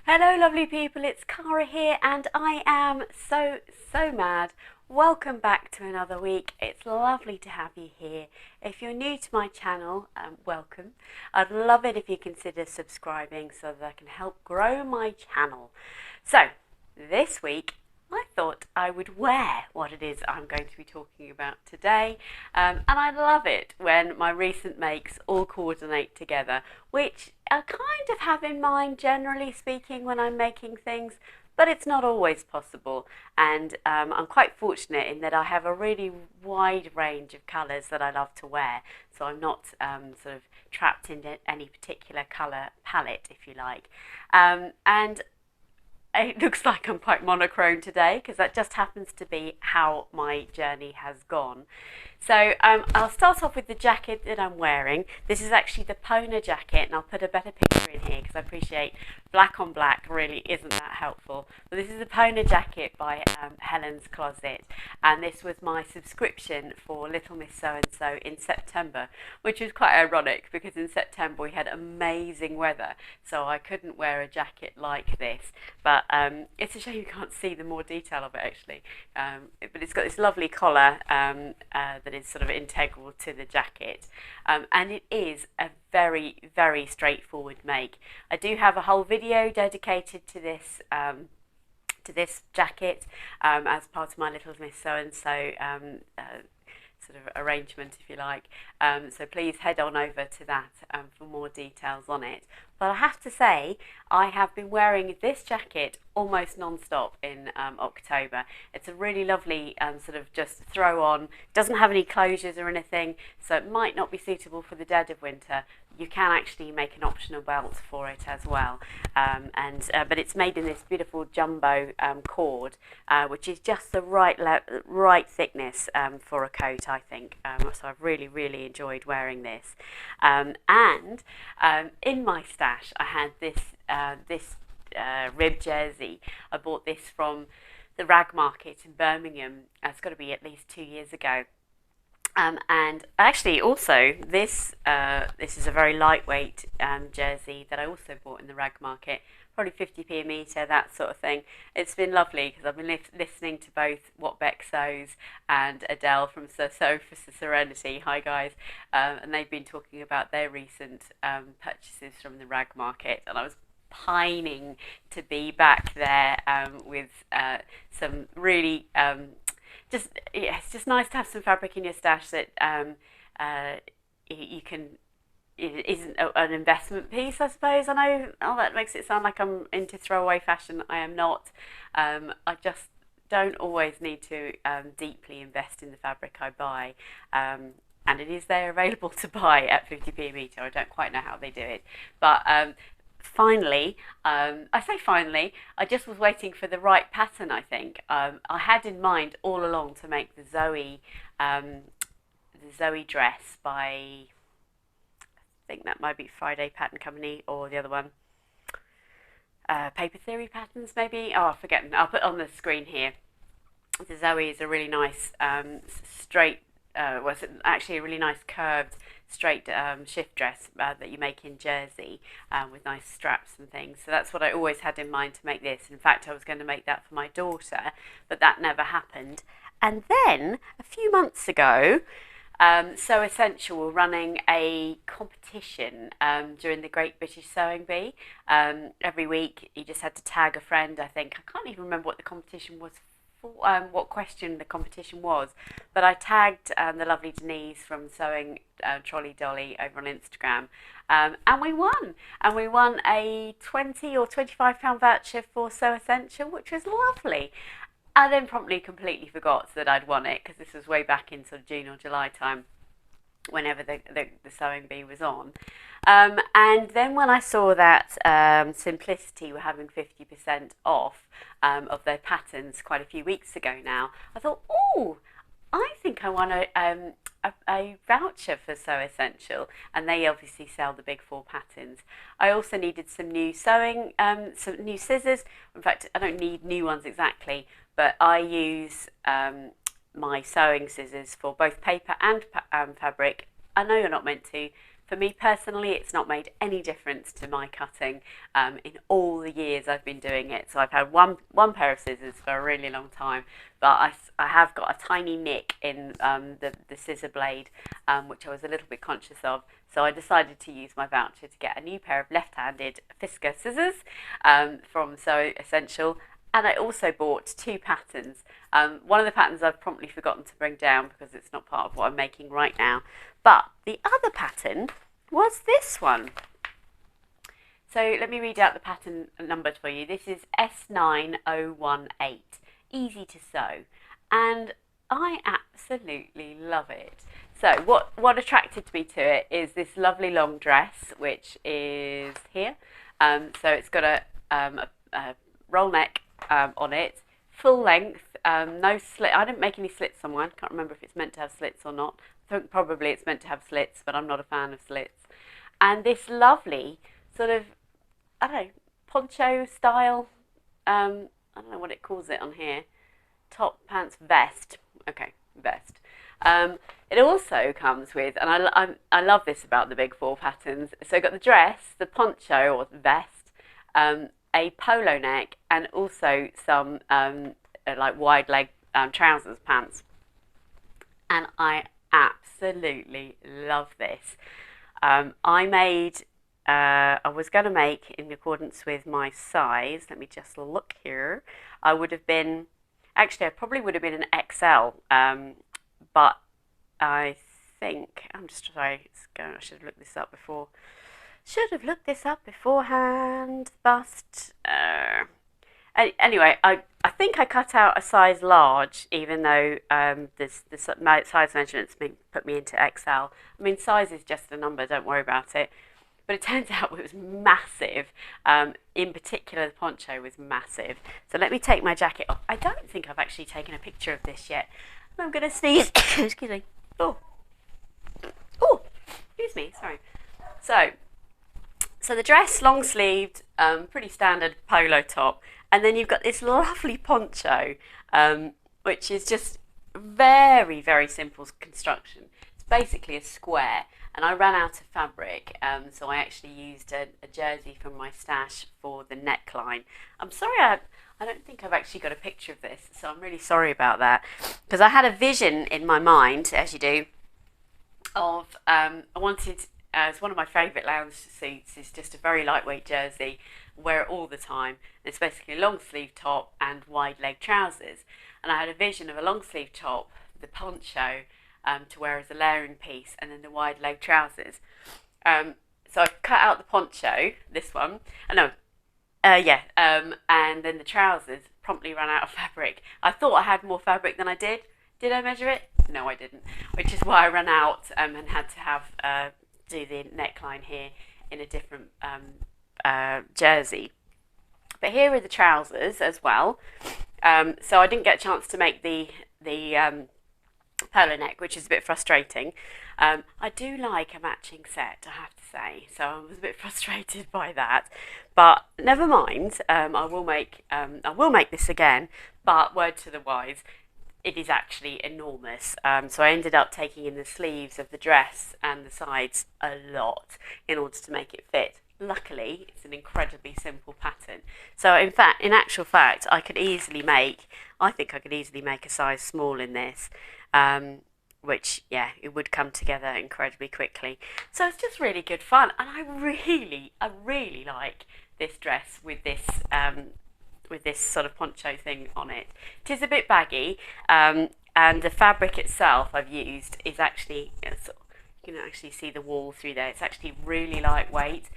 Hello lovely people, it's Cara here and I am so mad. Welcome back to another week. It's lovely to have you here. If you're new to my channel, welcome. I'd love it if you consider subscribing so that I can help grow my channel. So this week I thought I would wear what it is I'm going to be talking about today, and I love it when my recent makes all coordinate together, which I kind of have in mind generally speaking when I'm making things, but it's not always possible, and I'm quite fortunate in that I have a really wide range of colours that I love to wear, so I'm not sort of trapped into any particular colour palette, if you like, and it looks like I'm quite monochrome today because that just happens to be how my journey has gone. So I'll start off with the jacket that I'm wearing. This is actually the Pona jacket, and I'll put a better picture in here because I appreciate black on black really isn't that helpful. But this is the Pona jacket by Helen's Closet, and this was my subscription for Little Miss So-and-so in September, which is quite ironic because in September we had amazing weather, so I couldn't wear a jacket like this. But it's a shame you can't see the more detail of it actually. But it's got this lovely collar that is sort of integral to the jacket, and it is a very straightforward make. I do have a whole video dedicated to this jacket as part of my Little Miss So-and-so sort of arrangement, if you like, so please head on over to that for more details on it. But I have to say, I have been wearing this jacket almost non-stop in October. It's a really lovely sort of just throw on. It doesn't have any closures or anything, so it might not be suitable for the dead of winter. You can actually make an optional belt for it as well, but it's made in this beautiful jumbo cord, which is just the right thickness for a coat, I think. So I've really enjoyed wearing this. And in my stash, I had this rib jersey. I bought this from the Rag market in Birmingham. It's got to be at least 2 years ago. And actually also this is a very lightweight jersey that I also bought in the Rag market, probably 50p a metre, that sort of thing. It's been lovely because I've been listening to both What Beck Sews and Adele from Sew for Serenity. Hi guys, and they've been talking about their recent purchases from the Rag market, and I was pining to be back there with some really it's just nice to have some fabric in your stash that you can. It isn't an investment piece, I suppose. I know, oh, that makes it sound like I'm into throwaway fashion. I am not. I just don't always need to deeply invest in the fabric I buy. And it is there available to buy at 50p a metre. I don't quite know how they do it, but finally, I say finally, I just was waiting for the right pattern, I think. I had in mind all along to make the Zoe dress by, I think that might be Friday Pattern Company, or the other one, Paper Theory Patterns maybe. Oh, I've forgotten. I'll put it on the screen here. The Zoe is a really nice straight, well, it's actually a really nice curved straight shift dress that you make in jersey with nice straps and things. So that's what I always had in mind to make this. In fact, I was going to make that for my daughter, but that never happened. And then a few months ago, Sew Essential were running a competition during the Great British Sewing Bee. Every week you just had to tag a friend, I think. I can't even remember what the competition was for, what question the competition was, but I tagged the lovely Denise from Sewing Trolley Dolly over on Instagram, and we won. And we won a £20 or £25 voucher for Sew Essential, which was lovely. I then promptly completely forgot that I'd won it because this was way back in sort of June or July time, whenever the Sewing Bee was on. And then when I saw that Simplicity were having 50% off of their patterns quite a few weeks ago now, I thought, oh, I think I want a voucher for Sew Essential, and they obviously sell the big 4 patterns. I also needed some new some new scissors. In fact, I don't need new ones exactly, but I use my sewing scissors for both paper and fabric. I know you're not meant to. For For me personally, it's not made any difference to my cutting in all the years I've been doing it. So I've had one pair of scissors for a really long time, but I have got a tiny nick in the scissor blade, which I was a little bit conscious of. So I decided to use my voucher to get a new pair of left-handed Fisker scissors from So Essential. And I also bought 2 patterns. One of the patterns I've promptly forgotten to bring down because it's not part of what I'm making right now. But the other pattern was this one. So let me read out the pattern number for you. This is S9018, easy to sew. And I absolutely love it. So what attracted me to it is this lovely long dress, which is here. So it's got a roll neck on it, full length, no slit. I didn't make any slits on mine. Can't remember if it's meant to have slits or not. I think probably it's meant to have slits, but I'm not a fan of slits. And this lovely sort of, I don't know, poncho style, I don't know what it calls it on here, top, pants, vest. Okay, vest. It also comes with, and I love this about the Big Four patterns, so you've got the dress, the poncho or vest, a polo neck, and also some like wide leg trousers, pants. And I absolutely love this. I was going to make in accordance with my size. Let me just look here. I probably would have been an XL, but I think, I'm just sorry, I should have looked this up before. Should have looked this up beforehand, bust. Anyway, I think I cut out a size large, even though my size measurements put me into XL. I mean, size is just a number, don't worry about it. But it turns out it was massive. In particular, the poncho was massive. So let me take my jacket off. I don't think I've actually taken a picture of this yet. I'm going to sneeze. Excuse me. Oh, excuse me, sorry. So the dress, long sleeved, pretty standard polo top, and then you've got this lovely poncho, which is just very, very simple construction. It's basically a square, and I ran out of fabric, so I actually used a jersey from my stash for the neckline. I'm sorry, I don't think I've actually got a picture of this, so I'm really sorry about that, because I had a vision in my mind, as you do, of I wanted. It's one of my favourite lounge suits. It's just a very lightweight jersey. Wear it all the time. It's basically a long sleeve top and wide leg trousers. And I had a vision of a long sleeve top, the poncho, to wear as a layering piece, and then the wide leg trousers. So I cut out the poncho, this one. And then the trousers promptly ran out of fabric. I thought I had more fabric than I did. Did I measure it? No, I didn't. Which is why I ran out and had to have do the neckline here in a different jersey. But here are the trousers as well. So I didn't get a chance to make the polo neck, which is a bit frustrating. I do like a matching set, I have to say, so I was a bit frustrated by that. But never mind. I will make this again. But word to the wise, it is actually enormous. So I ended up taking in the sleeves of the dress and the sides a lot in order to make it fit. Luckily, it's an incredibly simple pattern. So in actual fact, I think I could easily make a size small in this, which, yeah, it would come together incredibly quickly. So it's just really good fun. And I really like this dress with this sort of poncho thing on it. It is a bit baggy, and the fabric itself I've used is actually, you can actually see the wall through there. It's actually really lightweight,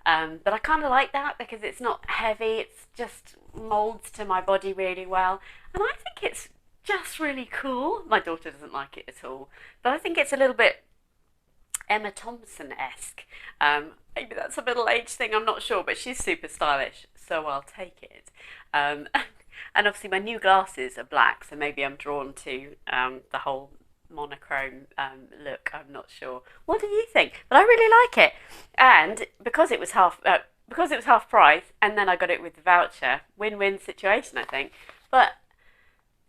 but I kind of like that because it's not heavy. It's just molds to my body really well, and I think it's just really cool. My daughter doesn't like it at all, but I think it's a little bit Emma Thompson-esque. Maybe that's a middle-aged thing, I'm not sure, but she's super stylish, so I'll take it. And obviously my new glasses are black, so maybe I'm drawn to the whole monochrome look. I'm not sure. What do you think? But I really like it, and because it was half price, and then I got it with the voucher, win-win situation, I think. But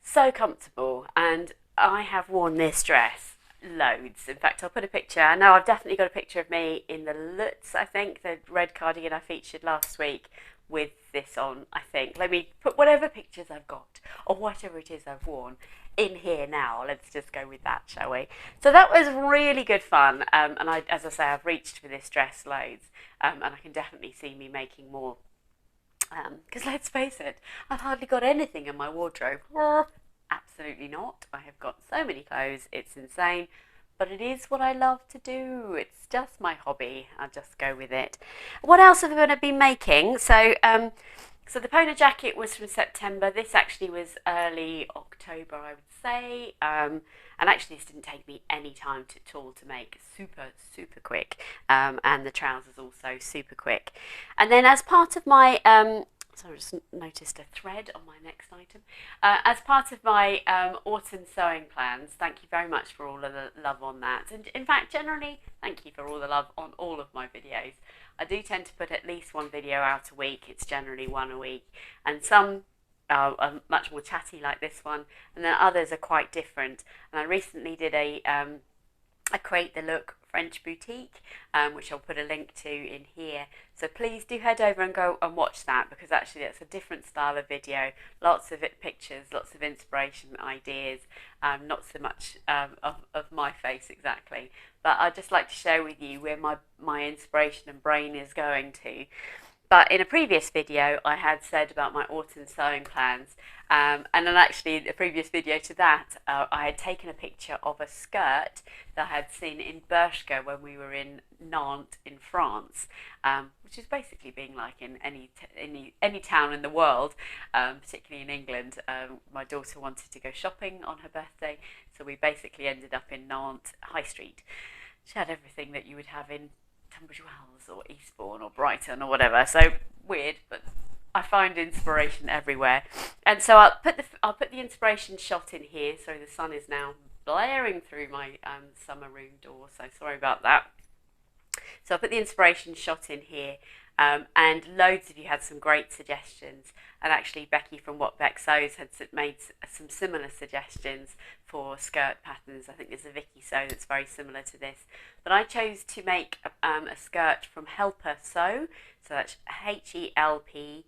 so comfortable, and I have worn this dress loads. In fact, I'll put a picture. I know I've definitely got a picture of me in the Lutz, I think, the red cardigan I featured last week with this on, I think. Let me put whatever pictures I've got or whatever it is I've worn in here now. Let's just go with that, shall we? So that was really good fun. And as I say, I've reached for this dress loads, and I can definitely see me making more. Because let's face it, I've hardly got anything in my wardrobe. Absolutely not. I have got so many clothes, it's insane. But it is what I love to do. It's just my hobby. I'll just go with it. What else have I going to be making? So the Pona jacket was from September. This actually was early October, I would say. And actually this didn't take me any time at all to make. Super quick. And the trousers also super quick. And then as part of my... so I just noticed a thread on my next item. As part of my autumn sewing plans, thank you very much for all of the love on that. And in fact, generally, thank you for all the love on all of my videos. I do tend to put at least one video out a week. It's generally one a week. And some are much more chatty like this one. And then others are quite different. And I recently did a Create the Look French boutique, which I'll put a link to in here. So please do head over and go and watch that, because actually that's a different style of video. Lots of pictures, lots of inspiration, ideas, not so much of my face exactly. But I'd just like to share with you where my inspiration and brain is going to. But in a previous video, I had said about my autumn sewing plans, and then actually the previous video to that, I had taken a picture of a skirt that I had seen in Birmingham when we were in Nantes in France, which is basically being like in any town in the world, particularly in England. My daughter wanted to go shopping on her birthday, so we basically ended up in Nantes High Street. She had everything that you would have in Tunbridge Wells or Eastbourne or Brighton or whatever. So weird, but I find inspiration everywhere. And so I'll put the inspiration shot in here. So the sun is now blaring through my summer room door. So sorry about that. So I'll put the inspiration shot in here. And loads of you had some great suggestions, and actually Becky from What Beck Sews had made some similar suggestions for skirt patterns. I think there's a Vicky Sew that's very similar to this, but I chose to make a skirt from Helpersew, so that's Helpersew.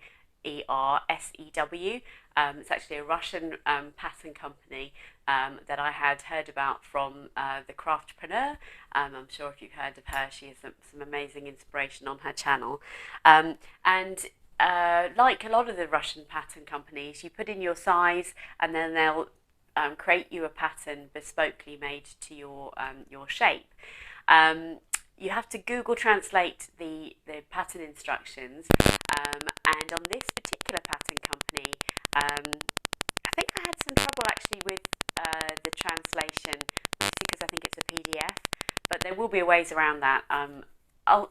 It's actually a Russian pattern company that I had heard about from the Craftpreneur. I'm sure if you've heard of her, she has some amazing inspiration on her channel. And like a lot of the Russian pattern companies, you put in your size and then they'll create you a pattern bespokely made to your shape. You have to Google translate the pattern instructions, and on this particular pattern company, I think I had some trouble actually with the translation, because I think it's a PDF, but there will be ways around that.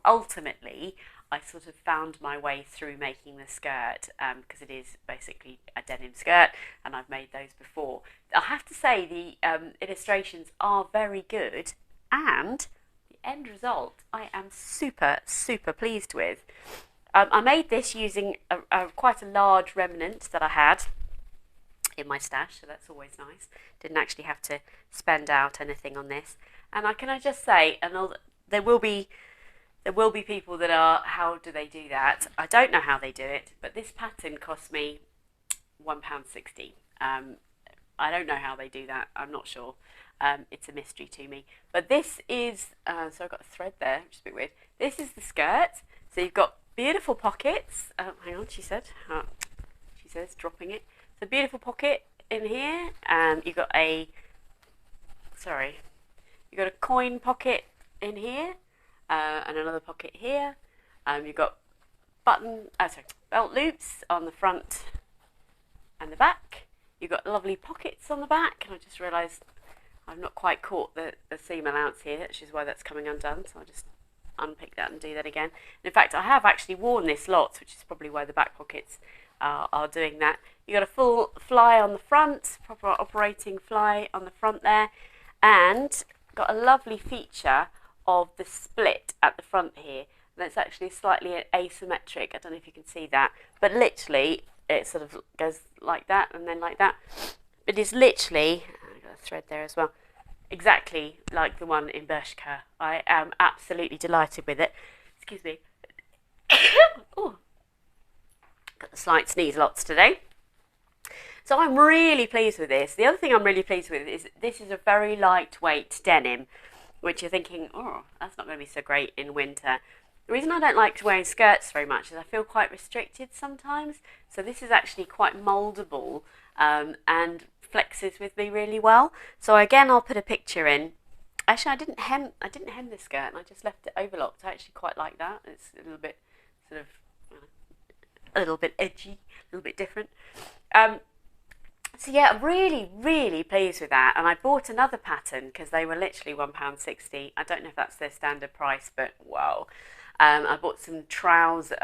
Ultimately, I sort of found my way through making the skirt, because it is basically a denim skirt, and I've made those before. I have to say the illustrations are very good, and the end result I am super pleased with. I made this using quite a large remnant that I had in my stash, so that's always nice. Didn't actually have to spend out anything on this. And can I just say, and there will be people that are, how do they do that? I don't know how they do it, but this pattern cost me £1.60. I don't know how they do that. I'm not sure. It's a mystery to me. But this is, so I've got a thread there, which is a bit weird. This is the skirt. So you've got beautiful pockets. Hang on, she says, dropping it. So beautiful pocket in here. You've got a coin pocket in here, and another pocket here. You've got belt loops on the front and the back. You've got lovely pockets on the back, and I just realised I've not quite caught the seam allowance here, which is why that's coming undone. So I'll just unpick that and do that again. And in fact, I have actually worn this lots, which is probably why the back pockets are doing that. You've got a full fly on the front, proper operating fly on the front there, and got a lovely feature of the split at the front here. And it's actually slightly asymmetric. I don't know if you can see that, but literally it sort of goes like that and then like that. It is literally, I've got a thread there as well, exactly like the one in Bershka. I am absolutely delighted with it. Excuse me. Oh, got the slight sneeze lots today. So I'm really pleased with this. The other thing I'm really pleased with is this is a very lightweight denim, which you're thinking, oh, that's not going to be so great in winter. The reason I don't like wearing skirts very much is I feel quite restricted sometimes. So this is actually quite mouldable and flexes with me really well. So again, I'll put a picture in. Actually, I didn't hem this skirt, and I just left it overlocked. I actually quite like that. It's a little bit sort of a little bit edgy, a little bit different. So yeah, I'm really, really pleased with that. And I bought another pattern because they were literally £1.60. I don't know if that's their standard price, but wow. I bought some trouser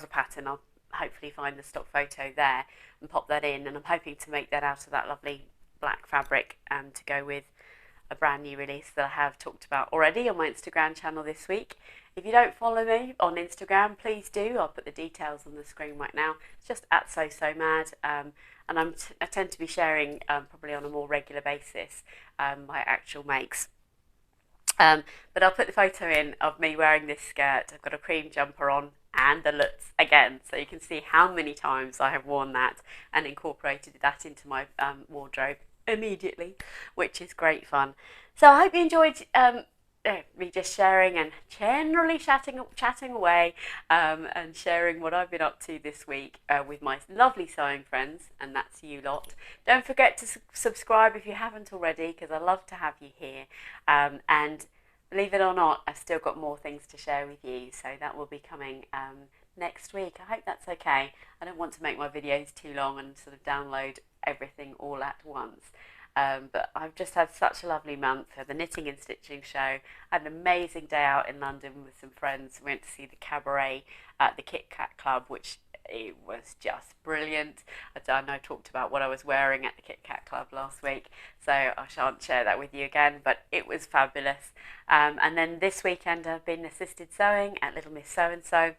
pattern. I'll hopefully find the stock photo there and pop that in. And I'm hoping to make that out of that lovely black fabric to go with a brand new release that I have talked about already on my Instagram channel this week. If you don't follow me on Instagram, please do. I'll put the details on the screen right now. It's just at @SoSoMad, and I tend to be sharing probably on a more regular basis my actual makes. But I'll put the photo in of me wearing this skirt. I've got a cream jumper on and the Lutz again, so you can see how many times I have worn that and incorporated that into my wardrobe immediately, which is great fun. So I hope you enjoyed me just sharing and generally chatting away and sharing what I've been up to this week with my lovely sewing friends, and that's you lot. Don't forget to subscribe if you haven't already, because I love to have you here, and believe it or not, I've still got more things to share with you, so that will be coming next week. I hope that's okay. I don't want to make my videos too long and sort of download everything all at once. But I've just had such a lovely month for the knitting and stitching show. I had an amazing day out in London with some friends. We went to see the cabaret at the Kit Kat Club, which it was just brilliant. I know I talked about what I was wearing at the Kit Kat Club last week, so I shan't share that with you again, but it was fabulous. And then this weekend I've been assisted sewing at Little Miss So-and-so.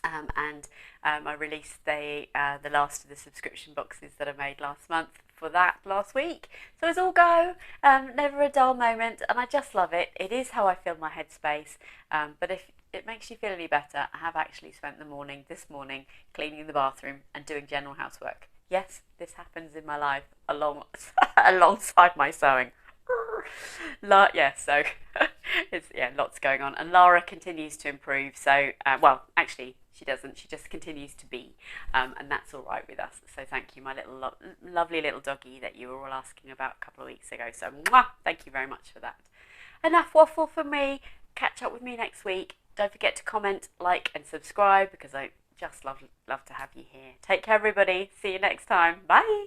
And I released the last of the subscription boxes that I made last month for that last week. So it's all go, never a dull moment, and I just love it. It is how I fill my headspace. But if it makes you feel any better, I have actually spent this morning cleaning the bathroom and doing general housework. Yes, this happens in my life alongside my sewing. So it's lots going on, and Lara continues to improve. So well, actually she doesn't. She just continues to be, and that's all right with us. So thank you, my little lovely little doggy that you were all asking about a couple of weeks ago. So mwah, thank you very much for that. Enough waffle from me. Catch up with me next week. Don't forget to comment, like, and subscribe, because I just love to have you here. Take care, everybody. See you next time. Bye.